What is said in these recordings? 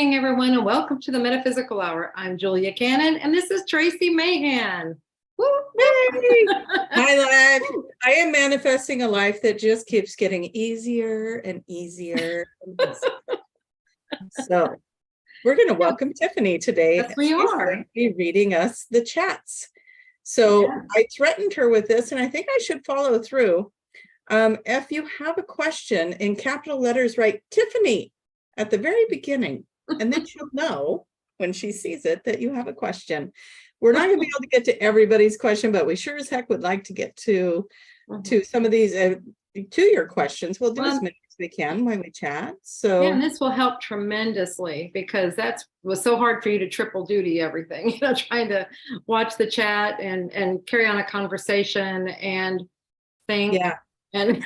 Hey everyone, and welcome to the Metaphysical Hour. I'm Julia Cannon, and this is Tracie Mahan. Woo, woo. Hey, my life. I am manifesting a life that just keeps getting easier and easier. So we're going to welcome Tiffany today. Yes, we are. Going to be reading us the chats. So I threatened her with this, and I think I should follow through. If you have a question in capital letters, write Tiffany at the very beginning, and then she'll know when she sees it that you have a question. We're not going to be able to get to everybody's question, but we sure as heck would like to get to some of these, to your questions. We'll do as many as we can when we chat. So yeah, and this will help tremendously because was so hard for you to triple duty everything, trying to watch the chat and carry on a conversation and think. Yeah. And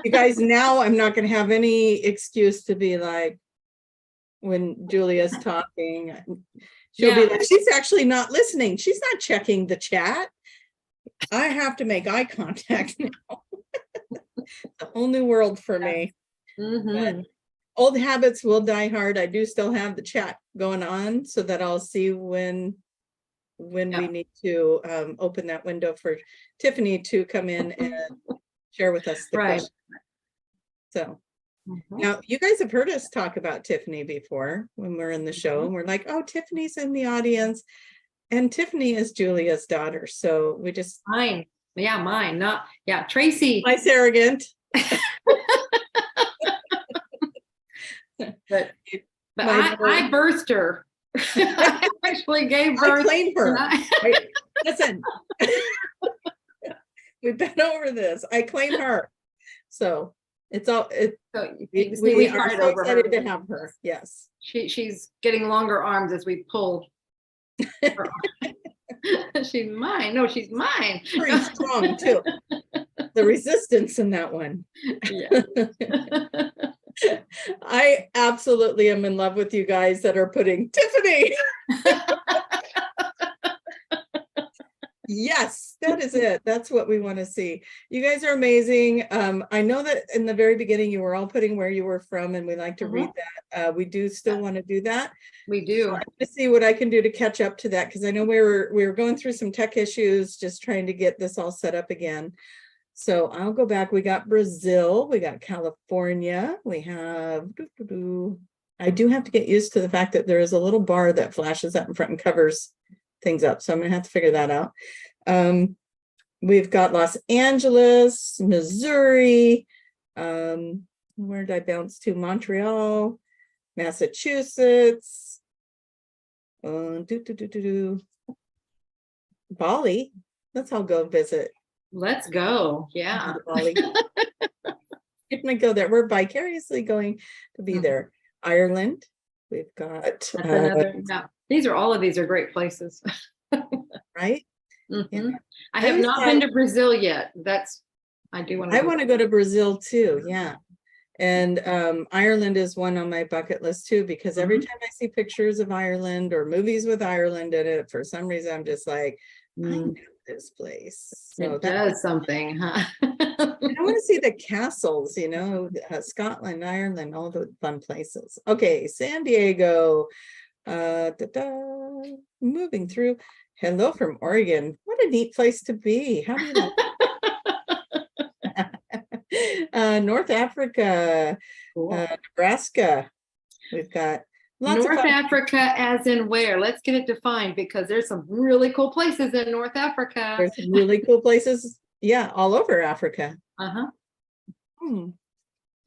you guys, now I'm not going to have any excuse to be like, when Julia's talking, she'll be like, she's actually not listening. She's not checking the chat. I have to make eye contact now. It's a whole new world for me. But old habits will die hard. I do still have the chat going on so that I'll see when we need to open that window for Tiffany to come in and share with us the question. So now you guys have heard us talk about Tiffany before when we're in the show, and we're like, oh, Tiffany's in the audience, and Tiffany is Julia's daughter. So we just mine, not Tracie. Nice, arrogant. but I birthed her. I actually gave birth. I claimed her. Listen. We've been over this. I claim her. So it's all we are so excited to have her. Yes. She's getting longer arms as we pull her. She's mine. No, she's mine. Pretty strong too. The resistance in that one. Yeah. I absolutely am in love with you guys that are putting Tiffany. Yes, that is it. That's what we want to see. You guys are amazing. I know that in the very beginning you were all putting where you were from, and we like to read that. We do still want to do that. We do. So I'm going to see what I can do to catch up to that, because I know we were going through some tech issues, just trying to get this all set up again. So I'll go back. We got Brazil, we got California, we have. I do have to get used to the fact that there is a little bar that flashes up in front and covers things up, so I'm gonna have to figure that out. We've got Los Angeles, Missouri, where did I bounce to? Montreal, Massachusetts, Bali. Let's all go visit. Let's go. Yeah. Bali. If we go there, we're vicariously going to be there. Ireland, we've got all of these are great places. Right? Yeah. I have not been to Brazil yet. I want to go to Brazil too. Yeah. And Ireland is one on my bucket list too, because every time I see pictures of Ireland or movies with Ireland in it, for some reason I'm just like, I know this place. So it does something, huh? I want to see the castles, Scotland, Ireland, all the fun places. Okay, San Diego. Moving through. Hello from Oregon. What a neat place to be. How do you like North Africa, cool. Nebraska. We've got lots North Africa, as in where? Let's get it defined, because there's some really cool places in North Africa. There's some really cool places, all over Africa.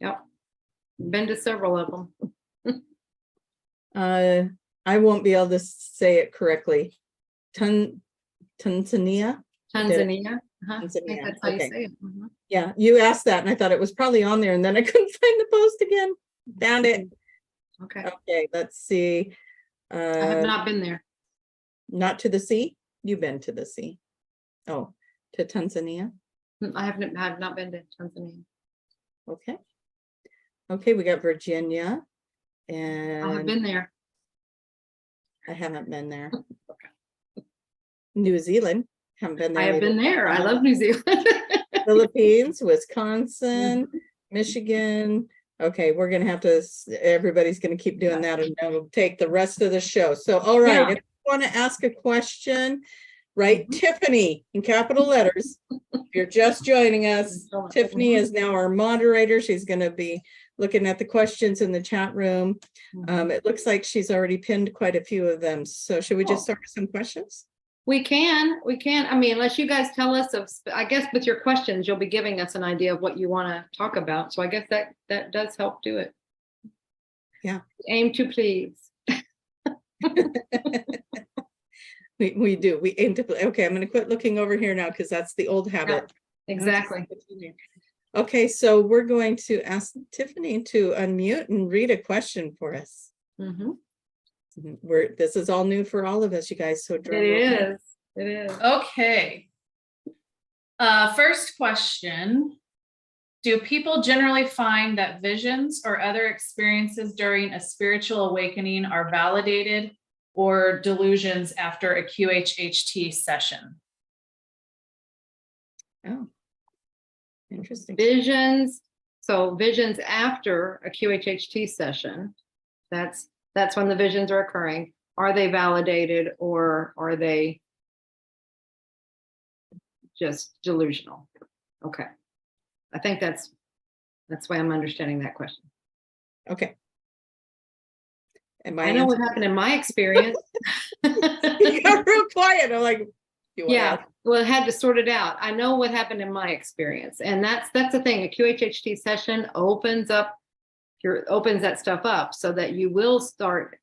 Yep. Been to several of them. I won't be able to say it correctly. Tanzania. Tanzania. Tanzania. I think that's how you say it. Yeah, you asked that, and I thought it was probably on there, and then I couldn't find the post again. Found it. Okay. Let's see. I have not been there. Not to the sea. You've been to the sea. Oh, to Tanzania. I have not been to Tanzania. Okay. We got Virginia, and I have been there. I haven't been there. New Zealand. Haven't been there. I have been there. I love New Zealand. Philippines, Wisconsin, Michigan, Okay, we're gonna have to, everybody's gonna keep doing that, and it'll take the rest of the show. So, all right, Yeah. if you want to ask a question, write Mhm. Tiffany in capital letters. If you're just joining us, Tiffany is now our moderator. She's gonna be looking at the questions in the chat room. It looks like she's already pinned quite a few of them. So should we just start with some questions? We can. I mean, unless you guys tell us I guess with your questions, you'll be giving us an idea of what you want to talk about. So I guess that does help do it. Yeah. Aim to please. We do. We aim to play. Okay, I'm going to quit looking over here now because that's the old habit. Yeah, exactly. Okay, so we're going to ask Tiffany to unmute and read a question for us. This is all new for all of us, you guys. So It is. Okay. First question. Do people generally find that visions or other experiences during a spiritual awakening are validated or delusions after a QHHT session? Oh, interesting. Visions. So visions after a QHHT session, that's when the visions are occurring. Are they validated or are they just delusional? Okay. I think that's why I'm understanding that question. Okay. I know what happened in my experience. You got real quiet. I'm like, yeah. Well, I had to sort it out. I know what happened in my experience, and that's the thing. A QHHT session opens that stuff up so that you will start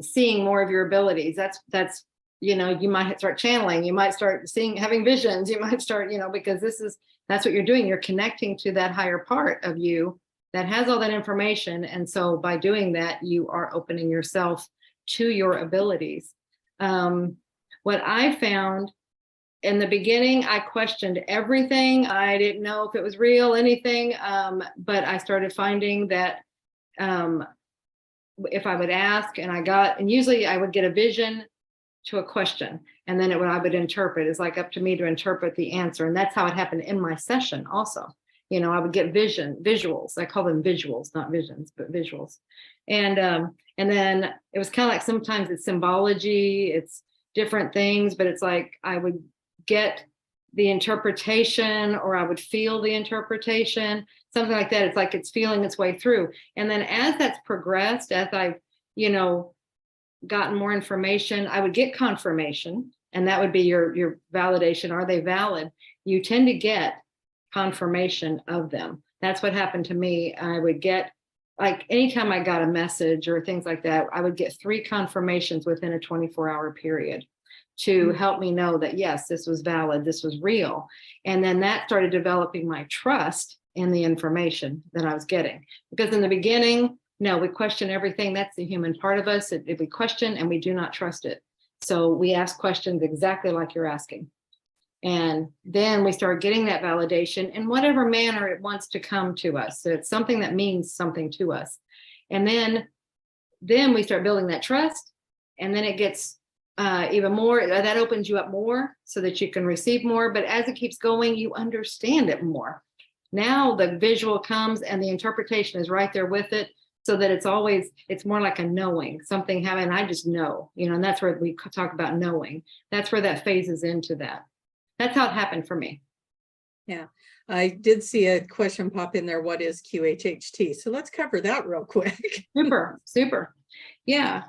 seeing more of your abilities. That's you might start channeling, you might start having visions, you might start, because that's what you're doing. You're connecting to that higher part of you that has all that information. And so by doing that, you are opening yourself to your abilities. What I found in the beginning, I questioned everything. I didn't know if it was real, anything. But I started finding that if I would ask and usually I would get a vision to a question, and then I would interpret. It's like up to me to interpret the answer. And that's how it happened in my session also. I would get visuals. I call them visuals, not visions, but visuals. And then it was kind of like sometimes it's symbology, it's different things, but it's like I would get the interpretation or I would feel the interpretation, something like that. It's like it's feeling its way through. And then as that's progressed, as I've, gotten more information, I would get confirmation, and that would be your validation. Are they valid? You tend to get confirmation of them. That's what happened to me. I would get, like, anytime I got a message or things like that, I would get 3 confirmations within a 24-hour period to help me know that, yes, this was valid, this was real. And then that started developing my trust in the information that I was getting. Because in the beginning, no, we question everything. That's the human part of us. If we question and we do not trust it. So we ask questions exactly like you're asking. And then we start getting that validation in whatever manner it wants to come to us. So it's something that means something to us. And then we start building that trust. And then it gets even more, that opens you up more so that you can receive more. But as it keeps going, you understand it more. Now the visual comes and the interpretation is right there with it. So that it's more like a knowing, something happened, I just know, and that's where we talk about knowing. That's where that phases into that. That's how it happened for me. Yeah, I did see a question pop in there. What is QHHT? So let's cover that real quick. Super. Yeah.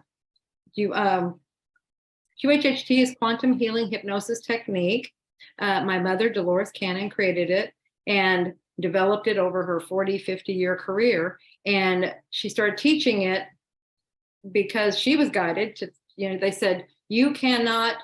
QHHT is quantum healing hypnosis technique. My mother, Dolores Cannon, created it and developed it over her 50-year career. And she started teaching it because she was guided to, they said, you cannot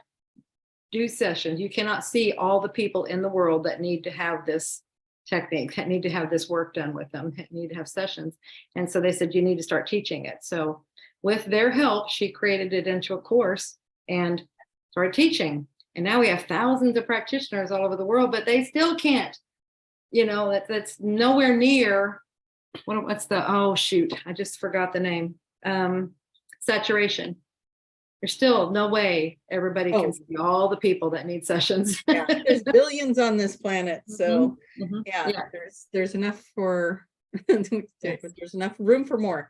do sessions. You cannot see all the people in the world that need to have this technique, that need to have this work done with them, that need to have sessions. And so they said, you need to start teaching it. So with their help, she created it into a course and started teaching. And now we have thousands of practitioners all over the world, but they still can't, that's nowhere near what's I just forgot the name. Saturation. There's still no way everybody can see all the people that need sessions. Yeah, there's billions on this planet. So yeah, there's enough for There's enough room for more.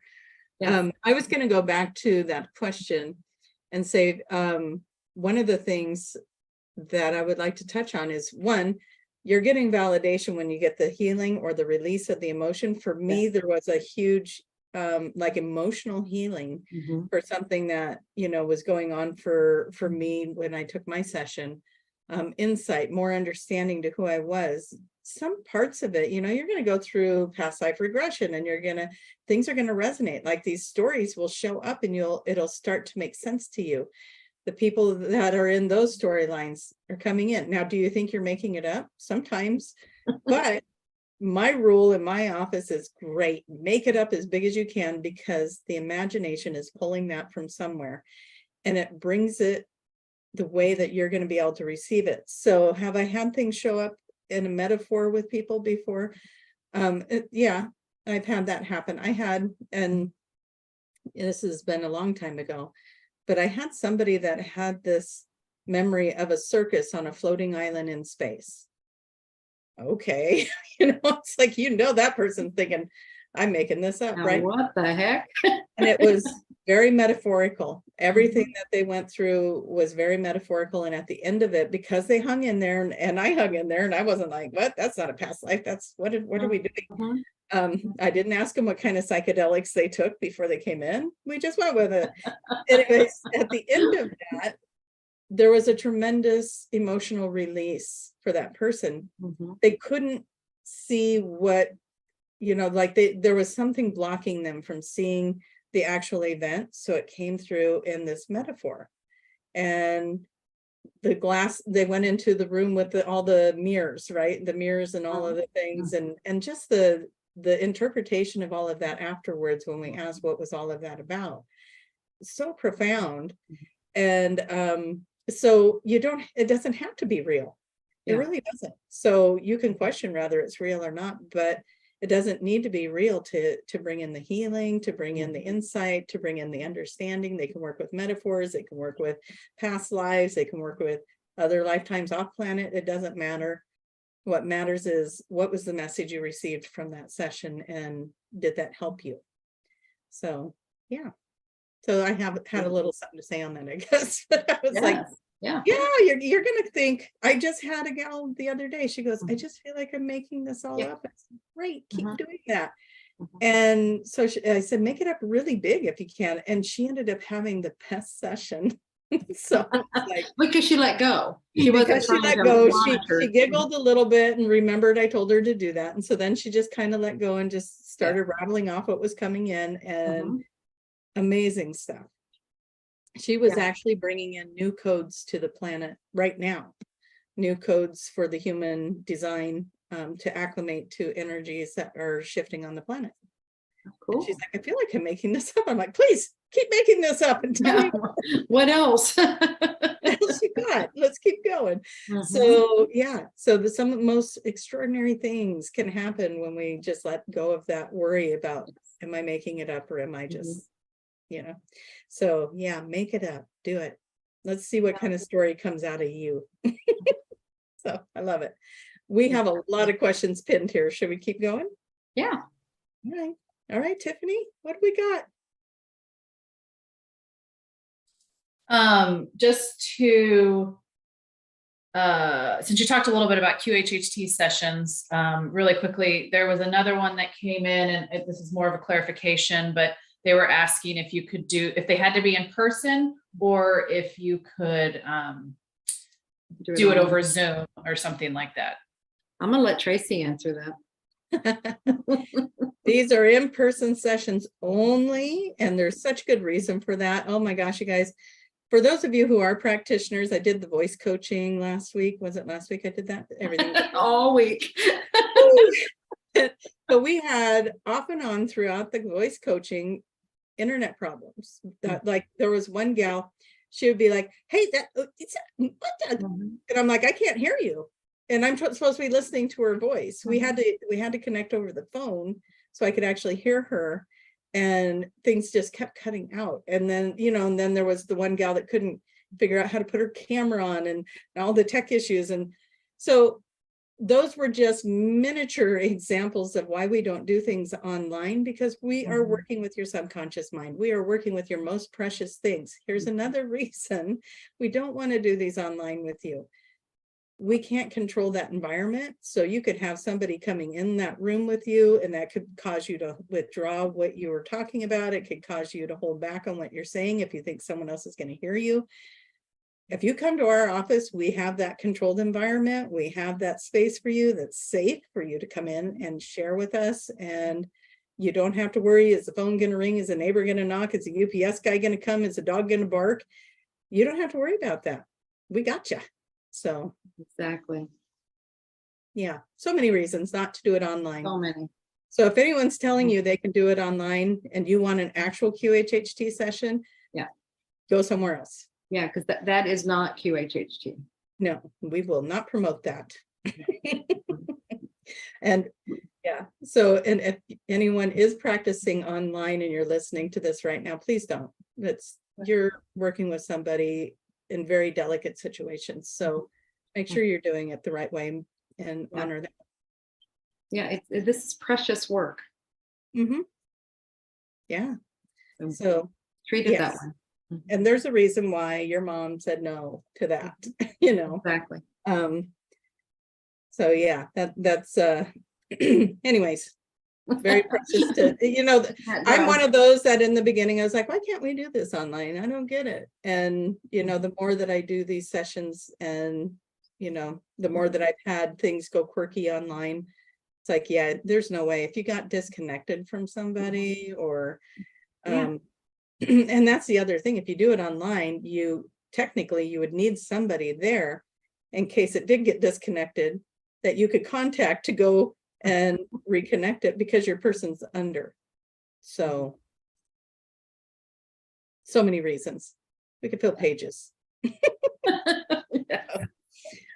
Yes. I was going to go back to that question and say, one of the things that I would like to touch on is, one, you're getting validation when you get the healing or the release of the emotion. For me, there was a huge like emotional healing Mhm. for something that, you know, was going on for me when I took my session. Insight, more understanding to who I was. Some parts of it, you know, you're going to go through past life regression, and things are going to resonate. Like, these stories will show up, and it'll start to make sense to you. The people that are in those storylines are coming in. Now, do you think you're making it up? Sometimes, but my rule in my office is, great, make it up as big as you can, because the imagination is pulling that from somewhere, and it brings it the way that you're going to be able to receive it. So have I had things show up in a metaphor with people before? Yeah, I've had that happen. And this has been a long time ago, but I had somebody that had this memory of a circus on a floating island in space. Okay, you know, it's like, you know, that person thinking, I'm making this up, Now, right? what the heck? And it was very metaphorical. Everything that they went through was very metaphorical. And at the end of it, because they hung in there, and I hung in there, and I wasn't like, what? That's not a past life. That's what are we doing? Mhm. I didn't ask them what kind of psychedelics they took before they came in. We just went with it. Anyways, at the end of that, there was a tremendous emotional release for that person. Mhm. They couldn't see what, you know, like there was something blocking them from seeing the actual event. So it came through in this metaphor. And the glass, they went into the room with all the mirrors, right? The mirrors and all of the things, and just the interpretation of all of that afterwards, when we asked what was all of that about. So profound. And so it doesn't have to be real. It Yeah. really doesn't. So you can question whether it's real or not, but it doesn't need to be real to bring in the healing, to bring in the insight, to bring in the understanding. They can work with metaphors, they can work with past lives, they can work with other lifetimes off planet. It doesn't matter. What matters is, what was the message you received from that session, and did that help you? So, yeah. So I have had a little something to say on that, I guess. But I was like, Yeah. yeah, you're gonna think. I just had a gal the other day. She goes, I just feel like I'm making this all up. I said, great, keep doing that. And so I said, make it up really big if you can. And she ended up having the best session. So like, Because she let go. She because she wasn't let trying go, to monitor. she giggled a little bit and remembered I told her to do that. And so then she just kind of let go and just started rattling off what was coming in, and amazing stuff. She was actually bringing in new codes to the planet right now, new codes for the human design, to acclimate to energies that are shifting on the planet. Cool. She's like, I feel like I'm making this up. I'm like, please keep making this up and tell me what else. what else you got. Let's keep going. So yeah, so some most extraordinary things can happen when we just let go of that worry about, am I making it up, or am I just, you know? So yeah, make it up, do it. Let's see what kind of story comes out of you. So I love it. We have a lot of questions pinned here. Should we keep going? Yeah. All right, Tiffany, what do we got? Just to, since you talked a little bit about QHHT sessions, really quickly, there was another one that came in, and this is more of a clarification, but they were asking if you could if they had to be in person, or if you could do it over Zoom or something like that. I'm gonna let Tracy answer that. These are in-person sessions only, and there's such good reason for that. Oh my gosh, you guys. For those of you who are practitioners, I did the voice coaching last week. Was it last week I did that? Everything all week. But we had off and on throughout the voice coaching internet problems. That, like, there was one gal, she would be like, hey, and I'm like, I can't hear you. And I'm supposed to be listening to her voice. We had to connect over the phone so I could actually hear her. And things just kept cutting out. And then, you know, and then there was the one gal that couldn't figure out how to put her camera on, and all the tech issues. And so those were just miniature examples of why we don't do things online, because we are working with your subconscious mind. We are working with your most precious things. Here's another reason we don't want to do these online with you. We can't control that environment. So you could have somebody coming in that room with you, and that could cause you to withdraw what you were talking about. It could cause you to hold back on what you're saying if you think someone else is going to hear you. If you come to our office, we have that controlled environment. We have that space for you that's safe for you to come in and share with us. And you don't have to worry, is the phone going to ring? Is a neighbor going to knock? Is the UPS guy going to come? Is the dog going to bark? You don't have to worry about that. We got you. So Exactly. yeah, so many reasons not to do it online. So many. So if anyone's telling you they can do it online and you want an actual QHHT session, yeah, go somewhere else. Yeah, because that is not QHHT. No, we will not promote that. And yeah, so, and if anyone is practicing online and you're listening to this right now, please don't. You're working with somebody in very delicate situations. So make sure you're doing it the right way and honor that. Yeah, this is precious work. Yeah. So treat it that way. And there's a reason why your mom said no to that, you know. Exactly. So yeah, that's anyways, very precious to, you know, I'm one of those that in the beginning I was like, why can't we do this online? I don't get it. And you know, the more that I do these sessions and you know, the more that I've had things go quirky online, it's like, yeah, there's no way. If you got disconnected from somebody or and that's the other thing, if you do it online, you would need somebody there in case it did get disconnected that you could contact to go and reconnect it, because your person's under. So many reasons. We could fill pages. Yeah.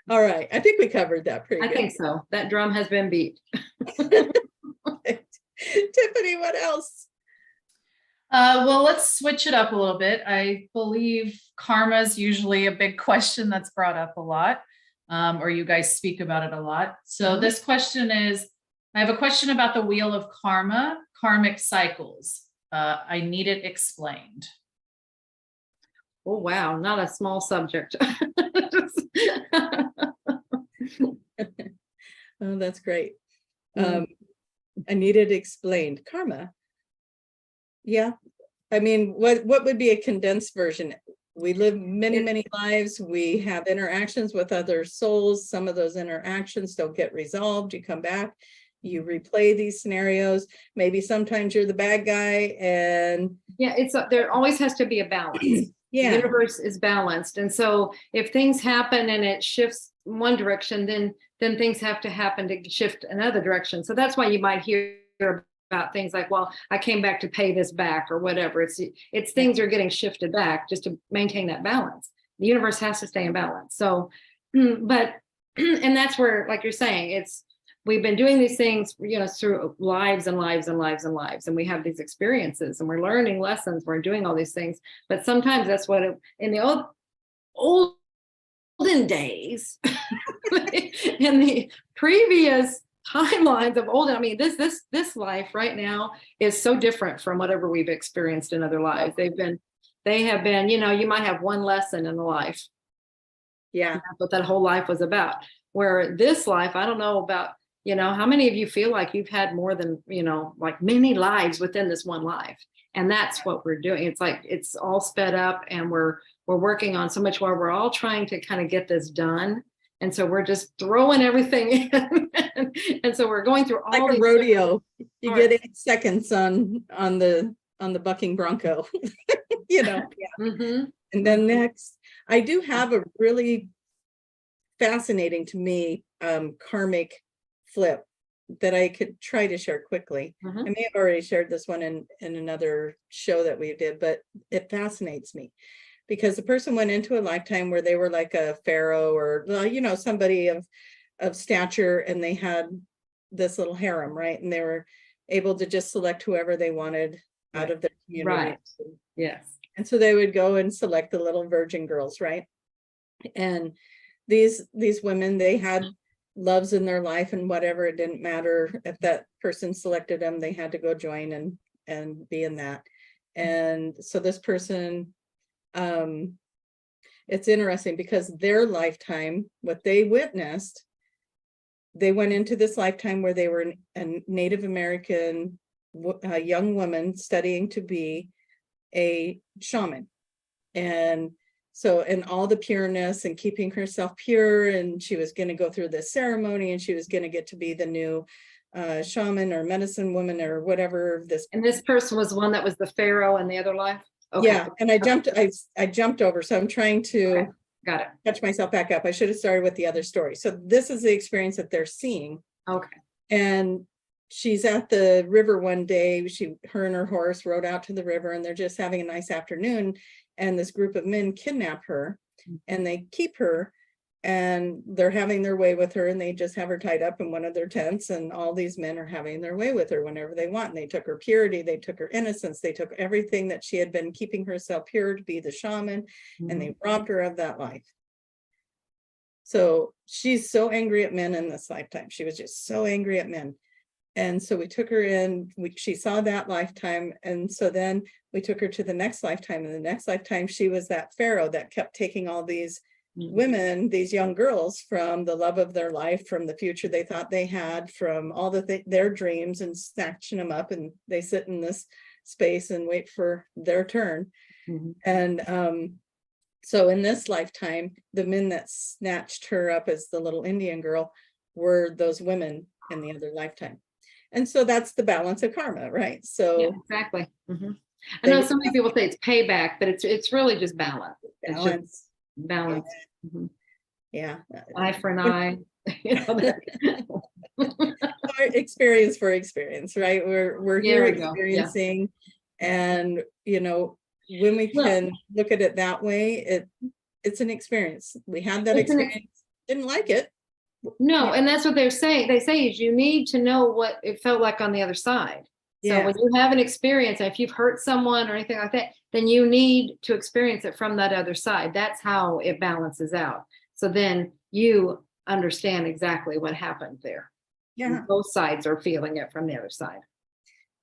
All right, I think we covered that pretty good. I think so. That drum has been beat. Tiffany, what else? Well, let's switch it up a little bit. I believe karma is usually a big question that's brought up a lot, or you guys speak about it a lot. So this question is, I have a question about the wheel of karma, karmic cycles. I need it explained. Oh, wow. Not a small subject. Oh, that's great. I need it explained. Karma. Yeah. I mean, what would be a condensed version? We live many lives. We have interactions with other souls. Some of those interactions don't get resolved. You come back, you replay these scenarios. Maybe sometimes you're the bad guy and yeah, there always has to be a balance. Yeah. The universe is balanced. And so if things happen and it shifts one direction, then things have to happen to shift another direction. So that's why you might hear about things like, well, I came back to pay this back or whatever. It's things are getting shifted back just to maintain that balance. The universe has to stay in balance. So, but, and that's where, like you're saying, we've been doing these things, you know, through lives and lives and lives and lives. And we have these experiences and we're learning lessons. We're doing all these things. But sometimes that's what in the olden days, in the previous timelines of olden, I mean, this life right now is so different from whatever we've experienced in other lives. They have been, you know, you might have one lesson in the life. Yeah. That's what that whole life was about. Where this life, I don't know about, you know, how many of you feel like you've had more than, you know, like many lives within this one life? And that's what we're doing. It's like, it's all sped up and we're working on so much more. We're all trying to kind of get this done. And so we're just throwing everything in. And so we're going through all like a rodeo. You get 8 seconds on the bucking bronco, you know. Yeah. Mm-hmm. And then next, I do have a really fascinating to me karmic flip that I could try to share quickly. Mm-hmm. I may have already shared this one in another show that we did, but it fascinates me because the person went into a lifetime where they were like a pharaoh or, you know, somebody of stature, and they had this little harem, right? And they were able to just select whoever they wanted out of their community. Right. Yes. And so they would go and select the little virgin girls, right? And these women, they had loves in their life and whatever. It didn't matter if that person selected them, they had to go join and be in that. And so this person, it's interesting because their lifetime, what they witnessed, they went into this lifetime where they were a Native American young woman studying to be a shaman. And so, and all the pureness and keeping herself pure, and she was going to go through this ceremony, and she was going to get to be the new shaman or medicine woman or whatever this. And this person was the one that was the pharaoh in the other life. Okay. Yeah, and I jumped over, so I'm trying to Okay. Got it. catch myself back up. I should have started with the other story. So this is the experience that they're seeing. Okay. And she's at the river one day. Her and her horse rode out to the river, and they're just having a nice afternoon. And this group of men kidnap her, and they keep her, and they're having their way with her, and they just have her tied up in one of their tents, and all these men are having their way with her whenever they want. And they took her purity, they took her innocence, they took everything that she had been keeping herself pure to be the shaman, and they robbed her of that life. So she's so angry at men in this lifetime. She was just so angry at men. And so we took her in, she saw that lifetime. And so then we took her to the next lifetime. In the next lifetime, she was that pharaoh that kept taking all these women, these young girls, from the love of their life, from the future they thought they had, from all their dreams, and snatching them up. And they sit in this space and wait for their turn. And so in this lifetime, the men that snatched her up as the little Indian girl were those women in the other lifetime. And so that's the balance of karma, right? So yeah, exactly. I know so many people say it's payback, but it's really just balance. It's just balance. Yeah. Eye for an eye. Experience for experience, right? We're here experiencing, and when we can look at it that way, it's an experience. We had that experience, didn't like it. No, and that's what they're saying. They say is you need to know what it felt like on the other side. So when you have an experience, if you've hurt someone or anything like that, then you need to experience it from that other side. That's how it balances out. So then you understand exactly what happened there. Yeah. And both sides are feeling it from the other side.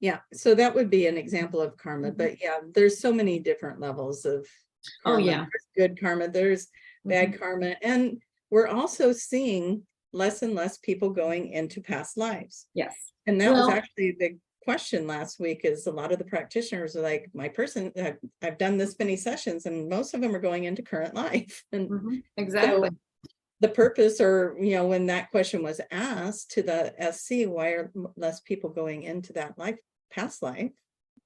Yeah. So that would be an example of karma. But yeah, there's so many different levels of karma. Oh, yeah. There's good karma, there's bad karma. And we're also seeing less and less people going into past lives. Yes. And that was actually a big question last week, is a lot of the practitioners are like, I've done this many sessions, and most of them are going into current life. And exactly. So the purpose, or when that question was asked to the SC, why are less people going into that past life?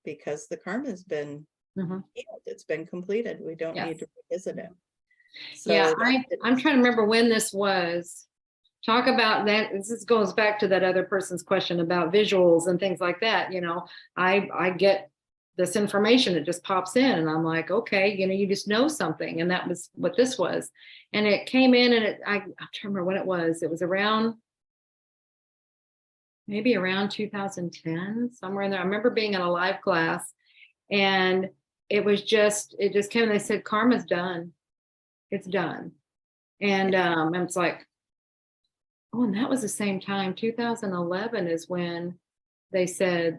Because the karma has been healed, it's been completed. We don't need to revisit it. So yeah, I'm trying to remember when this was. Talk about that. This goes back to that other person's question about visuals and things like that. I get this information, it just pops in, and I'm like, okay, you just know something. And that was what this was. And it came in, and I'm trying to remember when it was. It was maybe around 2010, somewhere in there. I remember being in a live class, and it just came, and they said, karma's done. It's done. And it's like, oh, and that was the same time. 2011 is when they said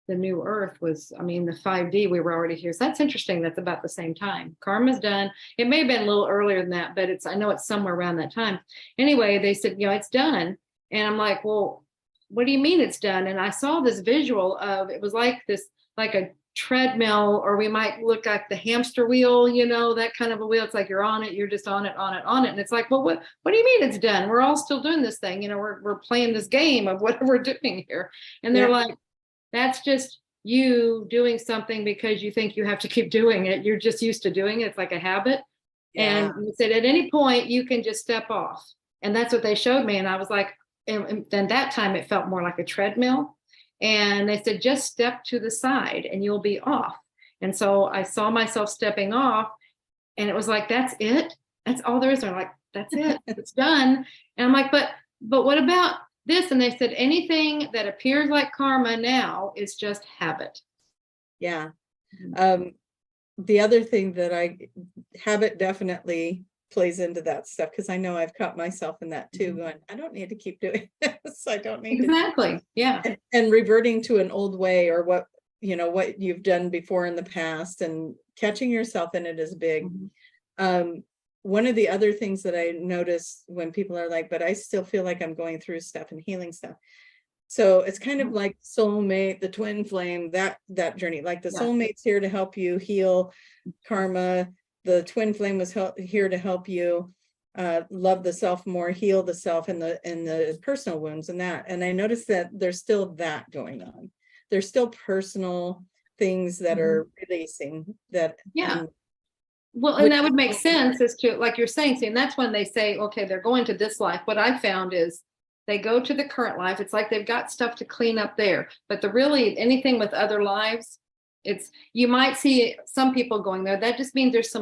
the new earth was, the 5D, we were already here. So that's interesting. That's about the same time. Karma's done. It may have been a little earlier than that, but I know it's somewhere around that time. Anyway, they said, it's done. And I'm like, well, what do you mean it's done? And I saw this visual of, it was like a treadmill, or we might look like the hamster wheel, that kind of a wheel. It's like you're on it, you're just on it. And it's like, well, what do you mean it's done? We're all still doing this thing, we're playing this game of what we're doing here. And they're like, that's just you doing something because you think you have to keep doing it. You're just used to doing it. It's like a habit. And they said at any point you can just step off. And that's what they showed me. And I was like, and then that time it felt more like a treadmill. And they said, just step to the side and you'll be off. And so I saw myself stepping off, and it was like, that's it. That's all there is. They're like, that's it. It's done. And I'm like, but what about this? And they said, anything that appears like karma now is just habit. Yeah. The other thing that habit definitely plays into that stuff, because I know I've caught myself in that too, going, I don't need to keep doing this. I don't need to. Exactly. Yeah. And reverting to an old way, or what, what you've done before in the past, and catching yourself in it is big. One of the other things that I notice when people are like, but I still feel like I'm going through stuff and healing stuff. So it's kind of like soulmate, the twin flame, that journey, like the soulmate's here to help you heal karma. The twin flame was here to help you love the self more, heal the self and the personal wounds and that. And I noticed that there's still that going on. There's still personal things that are releasing that. Yeah. Well, and that would make sense as to, like you're saying, see, and that's when they say, okay, they're going to this life. What I found is they go to the current life. It's like they've got stuff to clean up there. But anything with other lives, you might see some people going there. That just means there's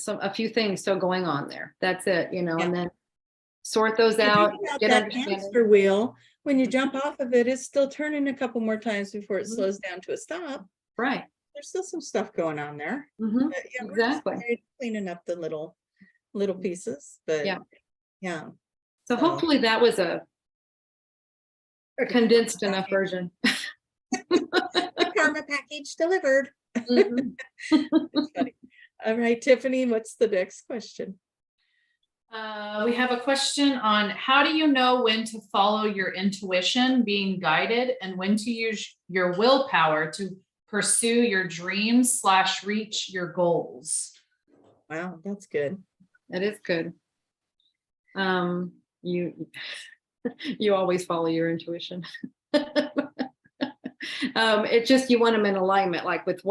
a few things still going on there. That's it, and then sort those out. Get that hamster wheel, when you jump off of it, it's still turning a couple more times before it slows down to a stop. Right. There's still some stuff going on there. But, exactly. We're just cleaning up the little pieces, but yeah. So hopefully that was a condensed enough version. The karma package delivered. It's funny. All right, Tiffany, what's the next question? We have a question on how do you know when to follow your intuition, being guided, and when to use your willpower to pursue your dreams / reach your goals? Wow, that's good. That is good. You always follow your intuition. It's just, you want them in alignment, like with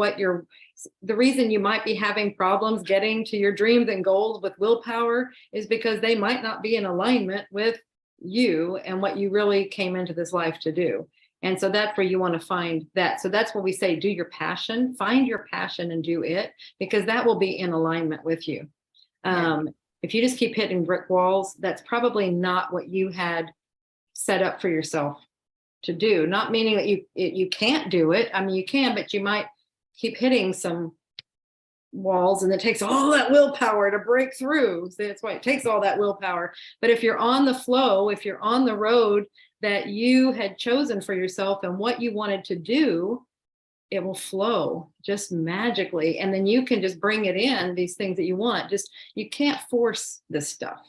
the reason you might be having problems getting to your dreams and goals with willpower is because they might not be in alignment with you and what you really came into this life to do. And so that's where you want to find that. So that's what we say, do your passion, find your passion and do it, because that will be in alignment with you. If you just keep hitting brick walls, that's probably not what you had set up for yourself to do. Not meaning that you can't do it. I mean, you can, but you might keep hitting some walls, and it takes all that willpower to break through. So that's why it takes all that willpower. But if you're on the flow, if you're on the road that you had chosen for yourself and what you wanted to do, it will flow just magically. And then you can just bring it in, these things that you want. You can't force this stuff.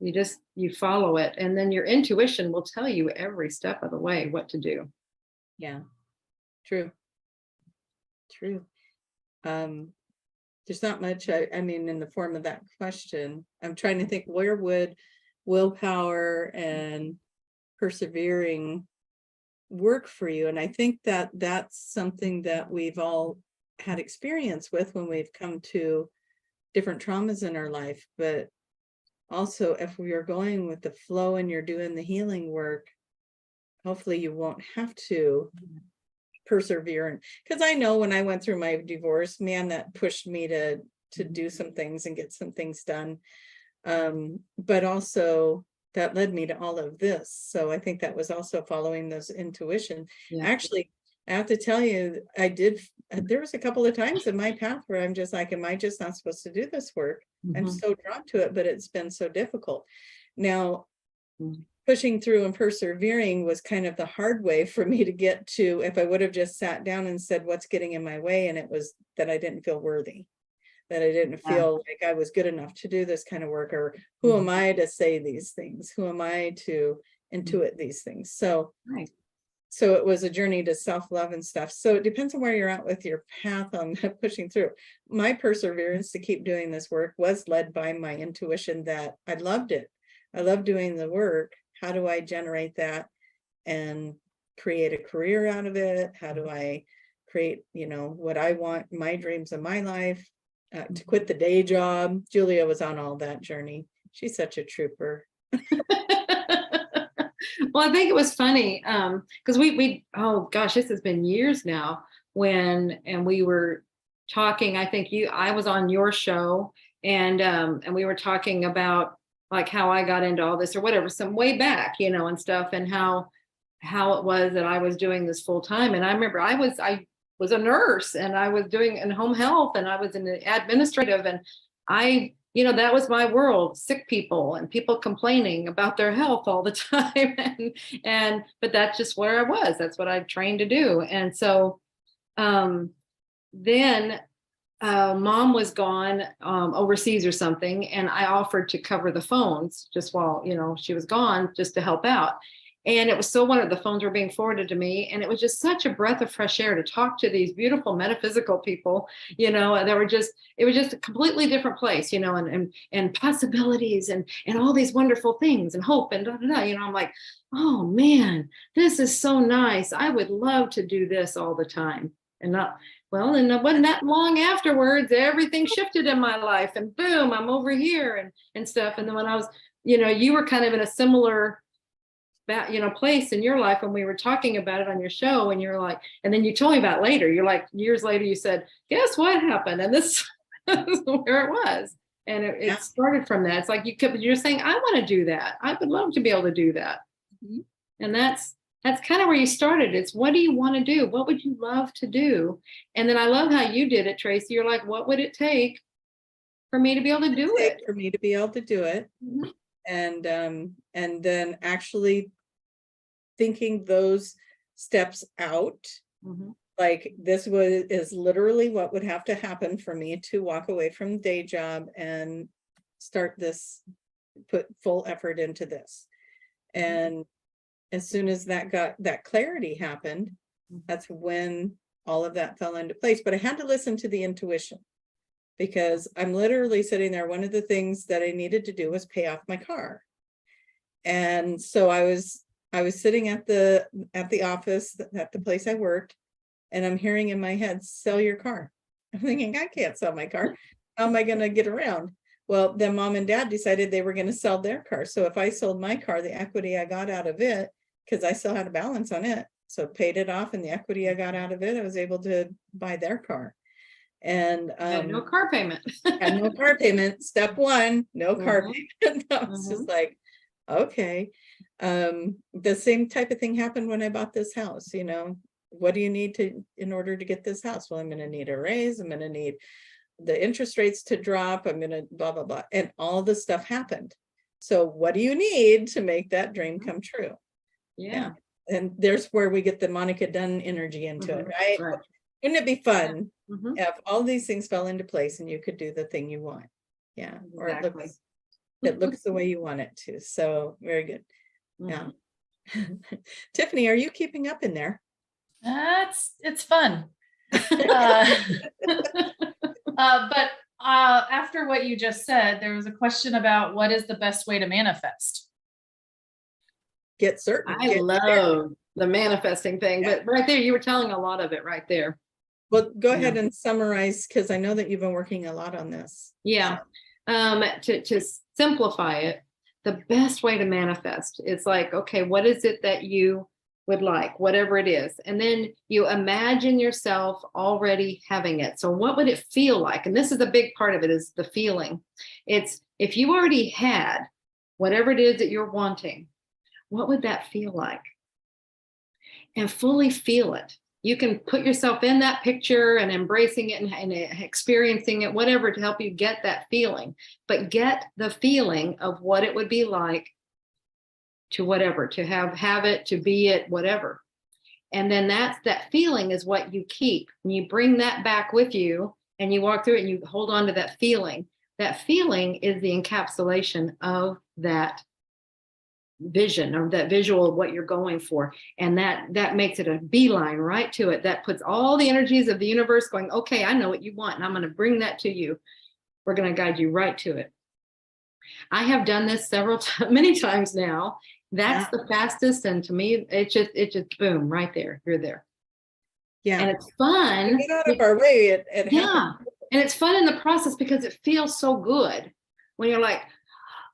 You follow it, and then your intuition will tell you every step of the way what to do. Yeah, true. There's not much, I mean, in the form of that question. I'm trying to think, where would willpower and persevering work for you? And I think that that's something that we've all had experience with when we've come to different traumas in our life. But also, if we are going with the flow and you're doing the healing work, hopefully you won't have to persevere. Because I know when I went through my divorce, man, that pushed me to do some things and get some things done. But also that led me to all of this. So I think that was also following those intuition. Yeah. Actually, I have to tell you, there was a couple of times in my path where I'm just like, am I just not supposed to do this work? I'm so drawn to it, but it's been so difficult. Now, pushing through and persevering was kind of the hard way for me to get to. If I would have just sat down and said, what's getting in my way? And it was that I didn't feel worthy, that I didn't feel like I was good enough to do this kind of work, or who am I to say these things? Who am I to intuit these things? So it was a journey to self-love and stuff. So it depends on where you're at with your path on pushing through. My perseverance to keep doing this work was led by my intuition that I loved it. I love doing the work. How do I generate that and create a career out of it? How do I create, what I want, my dreams of my life, to quit the day job? Julia was on all that journey. She's such a trooper. Well, I think it was funny because oh gosh, this has been years now and we were talking. I think I was on your show and we were talking about like how I got into all this or whatever, some way back, and stuff, and how it was that I was doing this full time. And I remember I was a nurse and I was doing in home health and I was in the administrative, and I that was my world, sick people and people complaining about their health all the time. But that's just where I was. That's what I trained to do. And so then mom was gone overseas or something, and I offered to cover the phones just while she was gone, just to help out. And it was so wonderful. The phones were being forwarded to me, and it was just such a breath of fresh air to talk to these beautiful metaphysical people. It was just a completely different place, and possibilities and all these wonderful things and hope and da, da, da. I'm like, oh man, this is so nice. I would love to do this all the time. And it wasn't that long afterwards, everything shifted in my life, and boom, I'm over here and stuff. And then when I was, you were kind of in a similar place in your life when we were talking about it on your show, and you're like, and then you told me about it later, you're like, years later, you said, guess what happened? And this is where it was. And it started from that. It's like you're saying, I want to do that. I would love to be able to do that. Mm-hmm. And that's kind of where you started. It's, what do you want to do? What would you love to do? And then I love how you did it, Tracy. You're like, what would it take for me to be able to do it? For me to be able to do it. Mm-hmm. And then actually thinking those steps out, mm-hmm. like this is literally what would have to happen for me to walk away from the day job and start this, put full effort into this. And as soon as that clarity happened, that's when all of that fell into place. But I had to listen to the intuition, because I'm literally sitting there. One of the things that I needed to do was pay off my car. And so I was sitting at the office, at the place I worked, and I'm hearing in my head, sell your car. I'm thinking, I can't sell my car. How am I going to get around? Well, then mom and dad decided they were going to sell their car. So if I sold my car, the equity I got out of it, because I still had a balance on it, so paid it off, and the equity I got out of it, I was able to buy their car. And no car payment. And no car payment. Step one, no car payment. I was just like, okay. The same type of thing happened when I bought this house. What do you need in order to get this house? Well, I'm going to need a raise. I'm going to need the interest rates to drop. I'm going to blah, blah, blah. And all this stuff happened. So what do you need to make that dream come true? Yeah. And there's where we get the Monica Dunn energy into it, right? Wouldn't it be fun if all these things fell into place and you could do the thing you want? Yeah. Exactly. Or it looks the way you want it to. So very good. Yeah. Tiffany, are you keeping up in there? It's fun. But after what you just said, there was a question about what is the best way to manifest? Get certain. I love the manifesting thing, but right there, you were telling a lot of it right there. Well, go ahead and summarize, because I know that you've been working a lot on this. Yeah. To simplify it, the best way to manifest is like, okay, what is it that you would like, whatever it is? And then you imagine yourself already having it. So what would it feel like? And this is a big part of it, is the feeling. It's, if you already had whatever it is that you're wanting, what would that feel like? And fully feel it. You can put yourself in that picture and embracing it and experiencing it, whatever, to help you get that feeling. But get the feeling of what it would be like to whatever, to have it, to be it, whatever. And then that feeling is what you keep. And you bring that back with you, and you walk through it and you hold on to that feeling. That feeling is the encapsulation of that vision, or that visual of what you're going for. And that makes it a beeline right to it. That puts all the energies of the universe going, okay, I know what you want, and I'm going to bring that to you. We're going to guide you right to it. I have done this many times now. That's the fastest. And to me, it just boom, right there. You're there. Yeah. And it's fun. Get out of our way. It happens. And it's fun in the process, because it feels so good when you're like,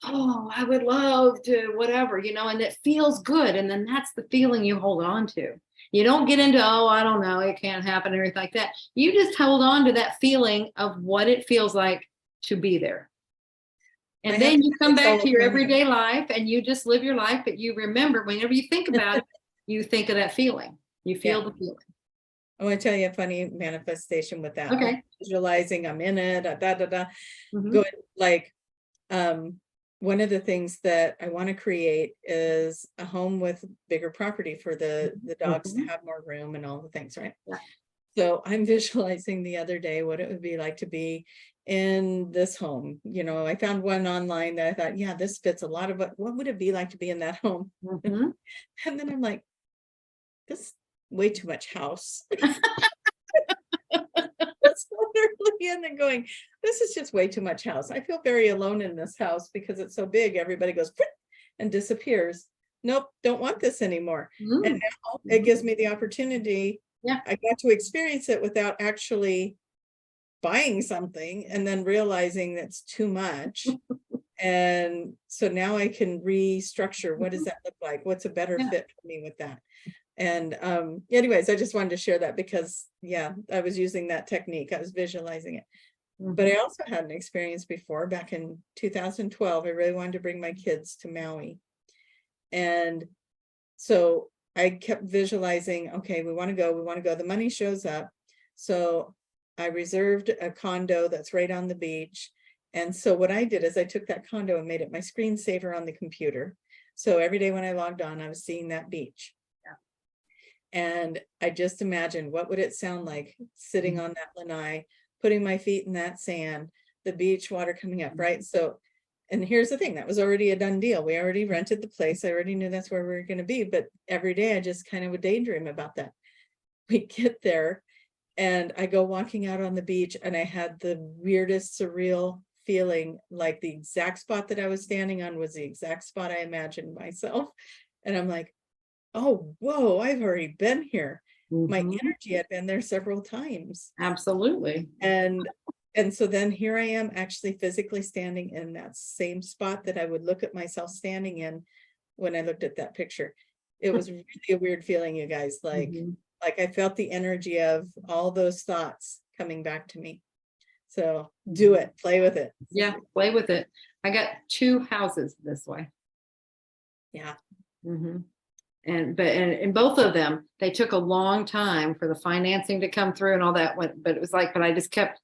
oh, I would love to, whatever, and it feels good. And then that's the feeling you hold on to. You don't get into, oh, I don't know, it can't happen, or anything like that. You just hold on to that feeling of what it feels like to be there. And then you come back to your everyday life and you just live your life. But you remember, whenever you think about it, you think of that feeling. You feel the feeling. I want to tell you a funny manifestation with that. Okay. Visualizing I'm in it, Mhm. good. Like, one of the things that I want to create is a home with bigger property for the dogs to Mhm. have more room and all the things, right? Yeah. So I'm visualizing the other day what it would be like to be in this home. You know, I found one online that I thought, yeah, this fits a lot of what would it be like to be in that home? Mhm. And then I'm like, this way too much house. That's literally in and going, this is just way too much house. I feel very alone in this house because it's so big. Everybody goes "Frick," and disappears. Nope, don't want this anymore. And Mm. now it gives me the opportunity. Yeah. I got to experience it without actually buying something and then realizing that's too much. And so now I can restructure. What does that look like? What's a better Yeah. fit for me with that? And anyways, I just wanted to share that because yeah, I was using that technique. I was visualizing it. But I also had an experience before back in 2012. I really wanted to bring my kids to Maui. And so I kept visualizing, okay, we want to go. The money shows up. So I reserved a condo that's right on the beach. And so what I did is I took that condo and made it my screensaver on the computer. So every day when I logged on, I was seeing that beach. And I just imagined what would it sound like sitting on that lanai, putting my feet in that sand, the beach water coming up, right? So, and here's the thing, that was already a done deal. We already rented the place. I already knew that's where we were going to be, but every day I just kind of would daydream about that. We get there and I go walking out on the beach and I had the weirdest surreal feeling, like the exact spot that I was standing on was the exact spot I imagined myself. And I'm like, oh, whoa, I've already been here. My Mhm. energy had been there several times. Absolutely. And so then here I am actually physically standing in that same spot that I would look at myself standing in when I looked at that picture. It was really a weird feeling, you guys, Mhm. like I felt the energy of all those thoughts coming back to me. So do it, play with it. Yeah, play with it. I got 2 houses this way. Yeah. Mhm. And both of them, they took a long time for the financing to come through and all that went, but it was like, but I just kept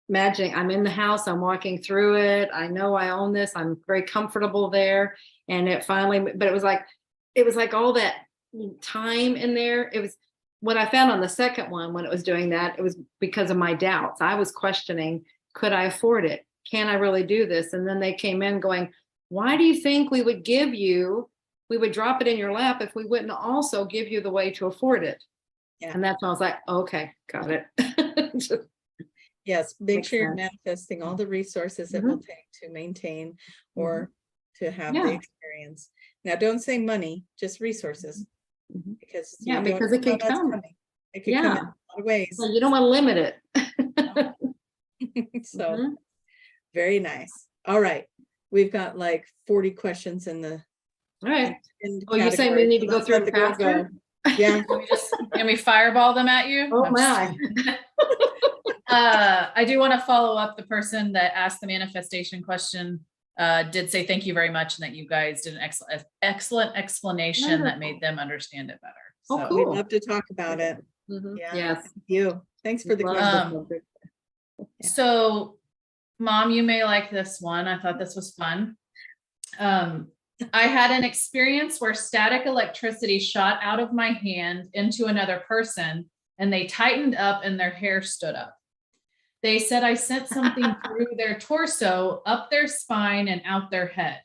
imagining I'm in the house, I'm walking through it. I know I own this. I'm very comfortable there. And it finally, but it was like all that time in there. It was what I found on the second one when it was doing that, it was because of my doubts. I was questioning, could I afford it? Can I really do this? And then they came in going, why do you think we would drop it in your lap if we wouldn't also give you the way to afford it? Yeah. And that's when I was like, okay, got it. Yes, make Makes sure you're sense. manifesting all the resources it will take to maintain or to have the Yeah. experience. Now, don't say money, just resources, Mhm. because Yeah, you don't because know it can how that's come. coming. It could come in a Yeah. lot of ways. Well, you don't want to limit it. So Mhm. very nice. All right. We've got like 40 questions in the All right. Oh, you saying we category. need So to go let's through let them the girl go. faster? Yeah. Can we fireball them at you? Oh I'm just- my. I do want to follow up. The person that asked the manifestation question did say thank you very much, and that you guys did an excellent explanation that made them understand it better. Oh, So, cool. We'd love to talk about it. Mhm. Yeah. Yes. Thank you. Thanks for the Love question. this. Yeah. So, Mom, you may like this one. I thought this was fun. I had an experience where static electricity shot out of my hand into another person, and they tightened up and their hair stood up. They said I sent something through their torso, up their spine, and out their head.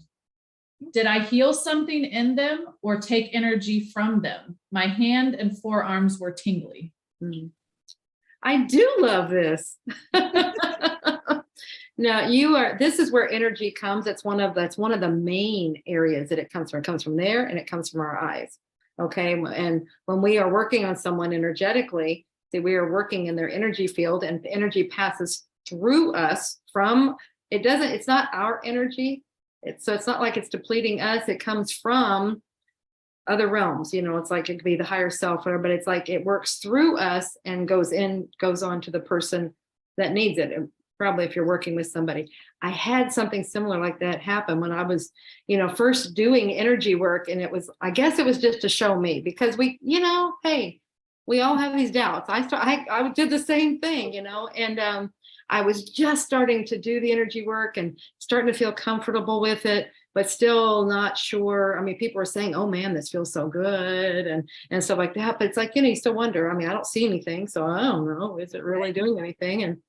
Did I heal something in them or take energy from them? My hand and forearms were tingly. Mhm. I do love this. Now this is where energy comes. That's one of the main areas that it comes from. It comes from there and it comes from our eyes. Okay. And when we are working on someone energetically, we are working in their energy field, and the energy passes through us it's not our energy. So it's not like it's depleting us. It comes from other realms. It's like it could be the higher self, but it's like it works through us and goes on to the person that needs it. And probably if you're working with somebody, I had something similar like that happen when I was, first doing energy work. And I guess it was just to show me, because hey, We all have these doubts. I did the same thing, and I was just starting to do the energy work and starting to feel comfortable with it, but still not sure. I mean, people were saying, "Oh man, this feels so good," and stuff like that. But it's like, you still wonder. I mean, I don't see anything, so I don't know. Is it really doing anything?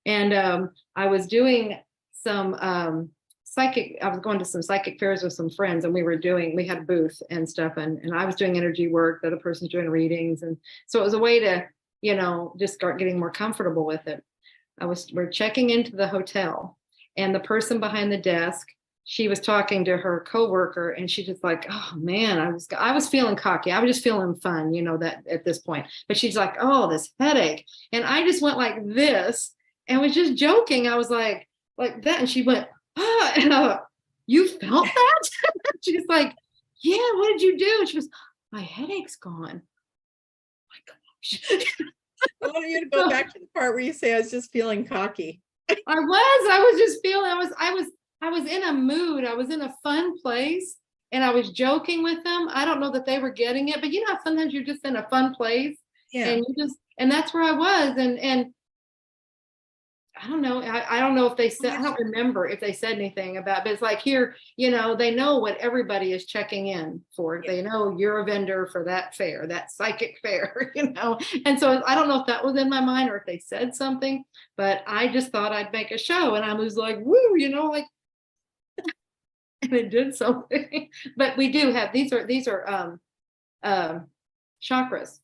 And I was doing some I was going to some psychic fairs with some friends, and we had a booth and stuff, and I was doing energy work, the other person's doing readings. And so it was a way to, just start getting more comfortable with it. We're checking into the hotel, and the person behind the desk, she was talking to her coworker, and she just like, "Oh man, I was feeling cocky. I was just feeling fun, that at this point." But she's like, "Oh, this headache." And I just went like this and was just joking. I was like that. And she went, "Oh," and I thought, "You felt that?" She's like, "Yeah, what did you do?" And she goes, "My headache's gone." My gosh. I want you to go back to the part where you say, "I was just feeling cocky." I was just feeling, I was in a mood. I was in a fun place, and I was joking with them. I don't know that they were getting it, but how sometimes you're just in a fun place, Yeah. and that's where I was. And I don't know. I don't know if they said, I don't remember if they said anything about, but it's like here, they know what everybody is checking in for. They know you're a vendor for that fair, that psychic fair, And so I don't know if that was in my mind or if they said something, but I just thought I'd make a show, and I was like, woo, like, and it did something. But we do have, these are chakras.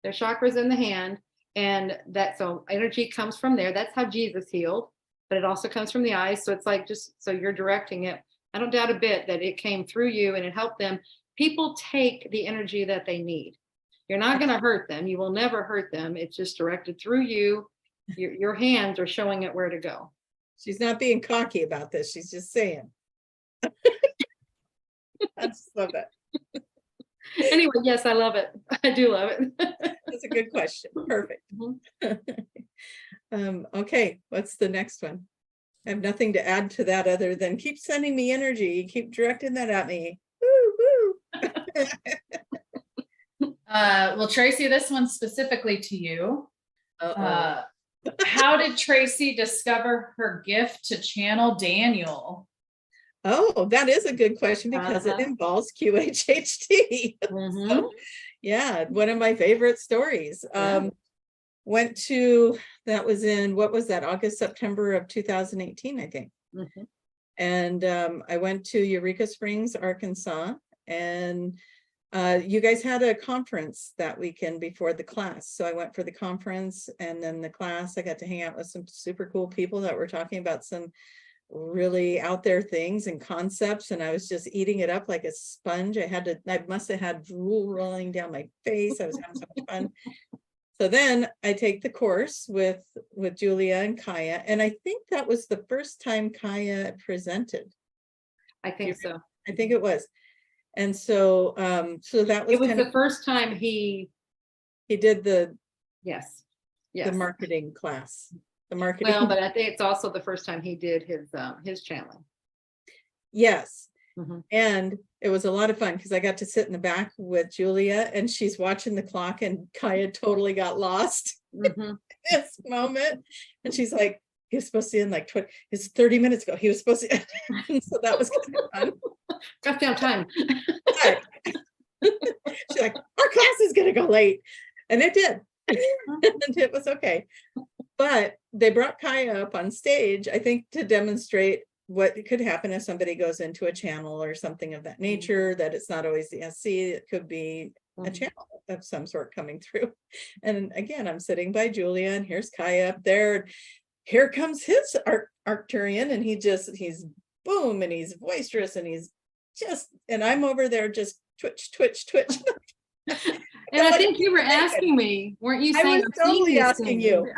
They're chakras in the hand. And so energy comes from there. That's how Jesus healed, but it also comes from the eyes. So it's like, just so you're directing it. I don't doubt a bit that it came through you and it helped them. People take the energy that they need. You're not going to hurt them. You will never hurt them. It's just directed through you. Your hands are showing it where to go. She's not being cocky about this. She's just saying. I just love it. Anyway, yes, I love it. I do love it. That's a good question. Perfect. Okay, what's the next one? I have nothing to add to that other than keep sending me energy. Keep directing that at me. Woo, woo. Well, Tracy, this one's specifically to you. How did Tracy discover her gift to channel Daniel? Oh, that is a good question because it involves QHHT. So, yeah, one of my favorite stories. Went to, that was in, what was that, August, September of 2018, I think. And I went to Eureka Springs, Arkansas, and you guys had a conference that weekend before the class. So I went for the conference, and then the class, I got to hang out with some super cool people that were talking about some really out there things and concepts, and I was just eating it up like a sponge. I must have had drool rolling down my face. I was having so much fun. So then I take the course with Julia and Kaya, and I think that was the first time Kaya presented. I think so. I think it was. And so that was, it was the first time he did the yes the marketing class. The marketing. Well, but I think it's also the first time he did his channeling. Yes. And it was a lot of fun because I got to sit in the back with Julia, and she's watching the clock, and Kaya totally got lost in this moment. And she's like, he was supposed to end like 30 minutes ago. He was supposed to end. So that was kind of fun. Got down time. She's like, our class is going to go late. And it did. And it was okay. But they brought Kaya up on stage, I think, to demonstrate what could happen if somebody goes into a channel or something of that nature, that it's not always the SC, it could be a channel of some sort coming through. And again, I'm sitting by Julia, and here's Kaya up there. Here comes his Arcturian, and he's boom, and he's boisterous, and and I'm over there just twitch. And I think you were asking me, weren't you saying? I was totally asking you.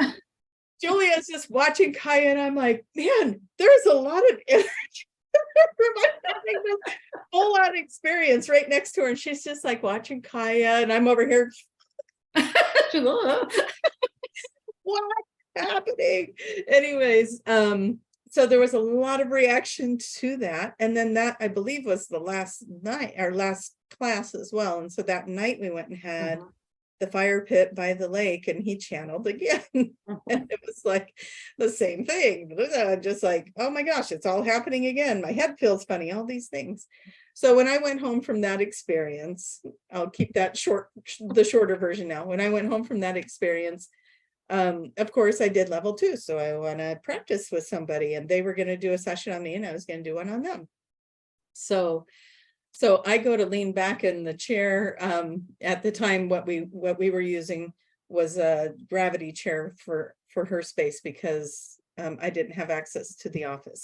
Julia's just watching Kaya, and I'm like, man, there's a lot of energy. I'm having this full-on experience right next to her, and she's just like watching Kaya, and I'm over here. What's happening? Anyways, so there was a lot of reaction to that, and then that, I believe, was the last night, our last class as well. And so that night we went and had the fire pit by the lake, and he channeled again. And it was like the same thing. Just like, oh my gosh, it's all happening again. My head feels funny, all these things. So when I went home from that experience, I'll keep that short, the shorter version now. When I went home from that experience, of course I did level 2. So I want to practice with somebody, and they were going to do a session on me and I was going to do one on them. So I go to lean back in the chair. At the time, what we were using was a gravity chair for her space, because I didn't have access to the office.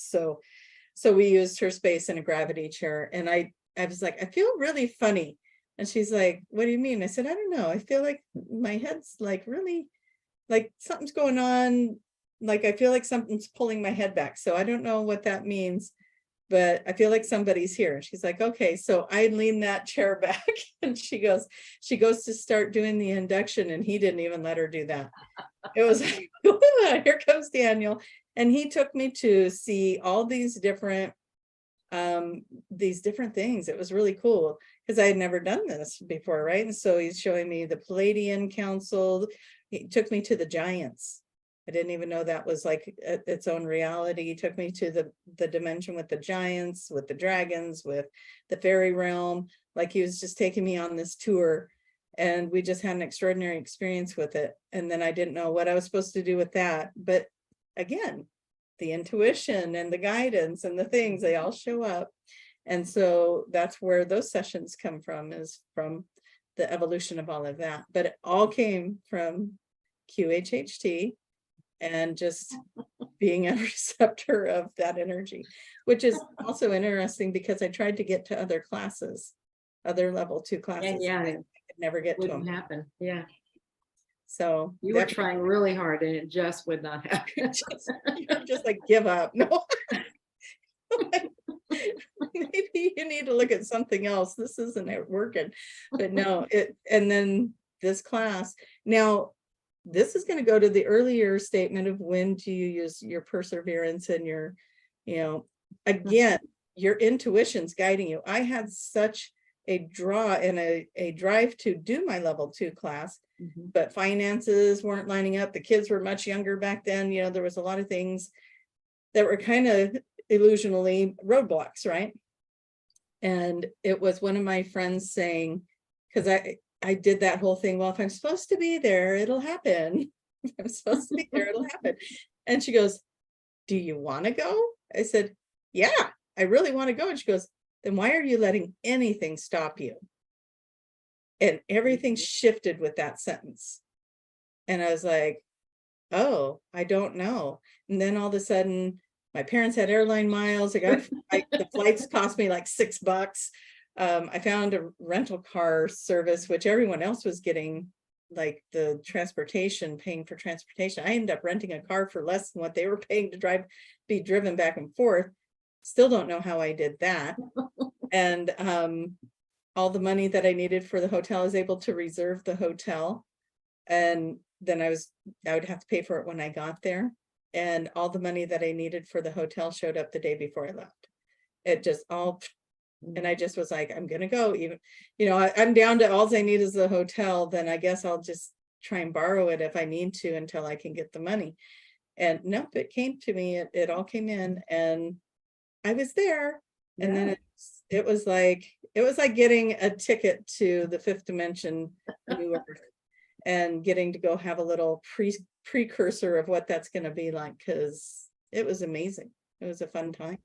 So we used her space in a gravity chair, and I was like, I feel really funny. And she's like, what do you mean? I said, I don't know. I feel like my head's like really, like something's going on. Like I feel like something's pulling my head back. So I don't know what that means, but I feel like somebody's here. She's like, okay. So I lean that chair back, and she goes to start doing the induction, and he didn't even let her do that. It was like, here comes Daniel. And he took me to see all these different things. It was really cool, because I had never done this before, right? And so he's showing me the Palladian Council. He took me to the giants. I didn't even know that was like its own reality. He took me to the dimension with the giants, with the dragons, with the fairy realm. Like he was just taking me on this tour, and we just had an extraordinary experience with it. And then I didn't know what I was supposed to do with that. But again, the intuition and the guidance and the things, they all show up. And so that's where those sessions come from, is from the evolution of all of that. But it all came from QHHT and just being a receptor of that energy, which is also interesting, because I tried to get to other classes, other level 2 classes. Yeah, I could never get to wouldn't them. happen. Yeah. So You were trying really hard, and it just would not happen. you're just like, give up. No. Maybe you need to look at something else. This isn't working. But no, and then this class. Now, this is going to go to the earlier statement of when do you use your perseverance and your, again, your intuition's guiding you. I had such a draw and a drive to do my level 2 class, but finances weren't lining up. The kids were much younger back then. There was a lot of things that were kind of illusionally roadblocks, right? And it was one of my friends saying, because I did that whole thing, well, if I'm supposed to be there, it'll happen. If I'm supposed to be there, it'll happen. And she goes, do you want to go? I said, yeah, I really want to go. And she goes, then why are you letting anything stop you? And everything shifted with that sentence. And I was like, oh, I don't know. And then all of a sudden, my parents had airline miles. The flights cost me like $6. I found a rental car service, which everyone else was getting, like the transportation, paying for transportation. I ended up renting a car for less than what they were paying to be driven back and forth. Still don't know how I did that. And all the money that I needed for the hotel, I was able to reserve the hotel. And then I would have to pay for it when I got there. And all the money that I needed for the hotel showed up the day before I left. It just all, and I just was like, I'm going to go. Even, I'm down to all I need is the hotel. Then I guess I'll just try and borrow it if I need to until I can get the money. And nope, it came to me. It all came in, and I was there. And then it was like getting a ticket to the 5th dimension, New Earth, and getting to go have a little precursor of what that's going to be like, because it was amazing. It was a fun time.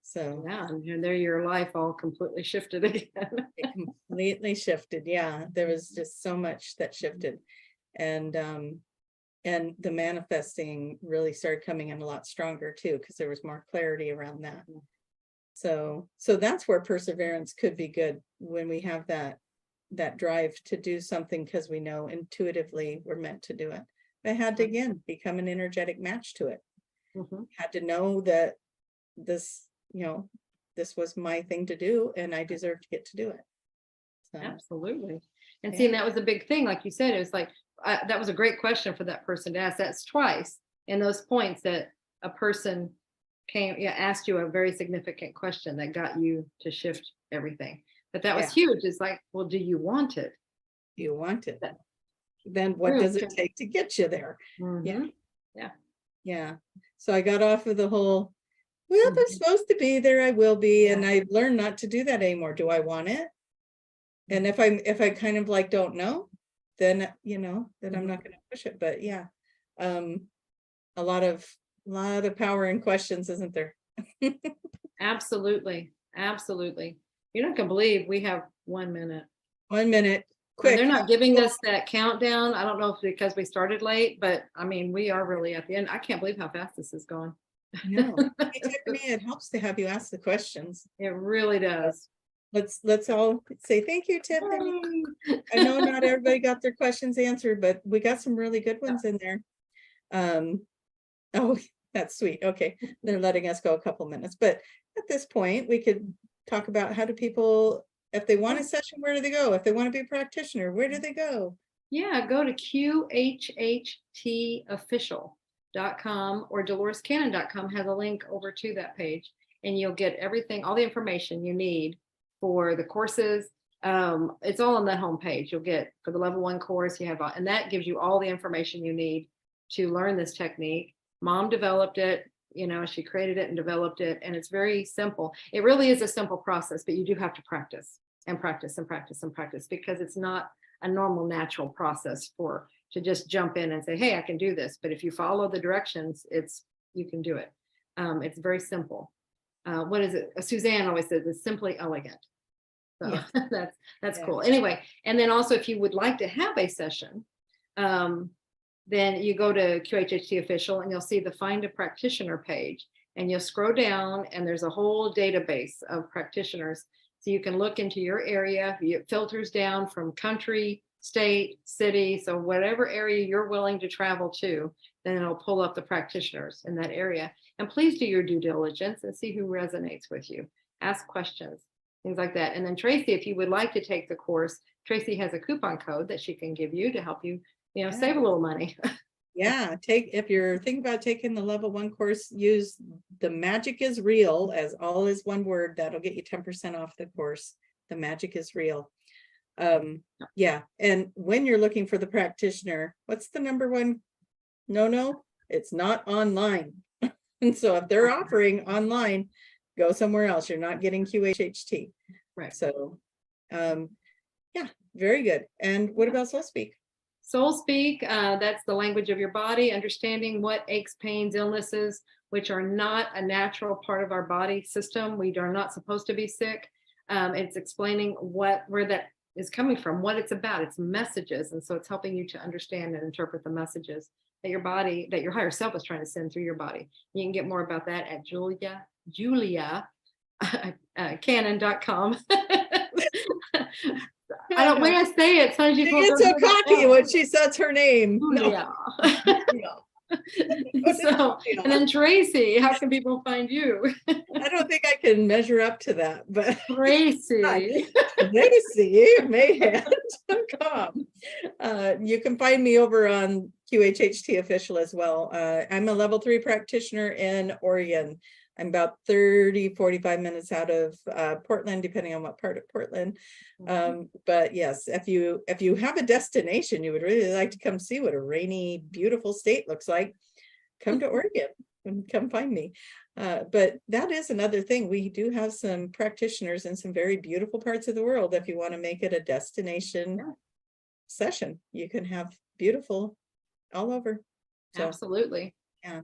So yeah, and there your life all completely shifted again. it completely shifted. Yeah, there was just so much that shifted, and the manifesting really started coming in a lot stronger too, because there was more clarity around that. So that's where perseverance could be good, when we have that drive to do something because we know intuitively we're meant to do it. I had to, again, become an energetic match to it. Had to know that this was my thing to do, and I deserve to get to do it. So, absolutely. And seeing that was a big thing. Like you said, it was like, that was a great question for that person to ask. That's twice in those points that a person asked you a very significant question that got you to shift everything. But that was huge. It's like, well, do you want it? You want it. Then what does it take to get you there? Mhm. Yeah. So I got off of the whole, well, if I'm supposed to be there, I will be. And I've learned not to do that anymore. Do I want it? And if I kind of like don't know, then then I'm not going to push it. But yeah, a lot of power in questions, isn't there? Absolutely. Absolutely. You're not gonna believe we have 1 minute. 1 minute, And quick. they're not giving us that countdown. I don't know if because we started late, but I mean, we are really at the end. I can't believe how fast this is going. No, hey, Tiffany, it helps to have you ask the questions. It really does. Let's all say thank you, Tiffany. I know not everybody got their questions answered, but we got some really good ones in there. Oh, that's sweet. Okay, they're letting us go a couple minutes, but at this point, we could talk about how do people, if they want a session, where do they go? If they want to be a practitioner, where do they go? Yeah, go to qhhtofficial.com or dolorescannon.com has a link over to that page, and you'll get everything, all the information you need for the courses. It's all on the homepage. You'll get for the level 1 course, you have, and that gives you all the information you need to learn this technique. Mom developed it, she created it and developed it, and it's very simple. It really is a simple process, but you do have to practice and practice and practice and practice, because it's not a normal natural process to just jump in and say, hey, I can do this. But if you follow the directions, you can do it. It's very simple. What is it? Suzanne always says it's simply elegant. So yeah. that's cool. Anyway, and then also if you would like to have a session, then you go to QHHT Official and you'll see the Find a Practitioner page, and you'll scroll down and there's a whole database of practitioners. So you can look into your area. It filters down from country, state, city. So whatever area you're willing to travel to, then it'll pull up the practitioners in that area. And please do your due diligence and see who resonates with you. Ask questions, things like that. And then Tracy, if you would like to take the course, Tracy has a coupon code that she can give you to help you, save a little money. Yeah, if you're thinking about taking the level 1 course, use the magic is real, as all is one word. That'll get you 10% off the course. The magic is real. Yeah. And when you're looking for the practitioner, what's the number one? No, it's not online. And so if they're offering online, go somewhere else. You're not getting QHHT. Right. So, yeah, very good. And what about Soul Speak? Soul Speak, that's the language of your body, understanding what aches, pains, illnesses, which are not a natural part of our body system. We are not supposed to be sick. It's explaining where that is coming from, what it's about, it's messages. And so it's helping you to understand and interpret the messages that your body, that your higher self is trying to send through your body. You can get more about that at juliacannon.com. I don't, when I say it, sometimes you get so cocky when she says her name. Julia. No. So, and then Tracy, how can people find you? I don't think I can measure up to that, but Tracie Mahan.com. You can find me over on QHHT Official as well. I'm a level 3 practitioner in Oregon. I'm about 30-45 minutes out of Portland, depending on what part of Portland. But yes, if you have a destination you would really like to come see what a rainy, beautiful state looks like, come to Oregon and come find me. But that is another thing. We do have some practitioners in some very beautiful parts of the world. If you want to make it a destination session, you can have beautiful all over. So, absolutely. Yeah.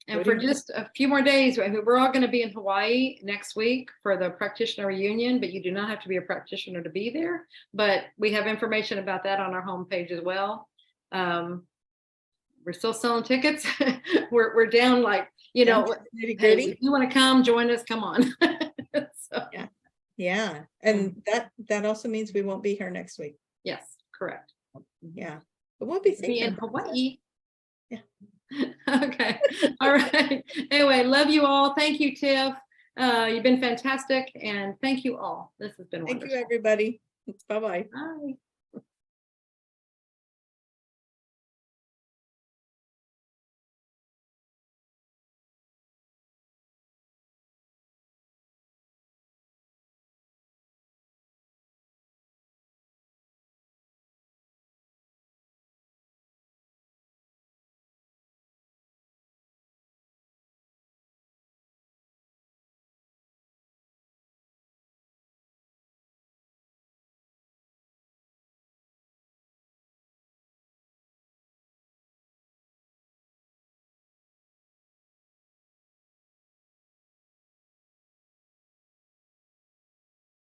And for just a few more days, we're all going to be in Hawaii next week for the practitioner reunion, but you do not have to be a practitioner to be there. But we have information about that on our homepage as well. We're still selling tickets. we're down like, hey, if you want to come join us, come on. So. Yeah. And that also means we won't be here next week. Yes, correct. Yeah. But we'll be in Hawaii. Yeah. Okay. All right. Anyway, love you all. Thank you, Tiff. You've been fantastic. And thank you all. This has been wonderful. Thank you, everybody. Bye-bye. Bye.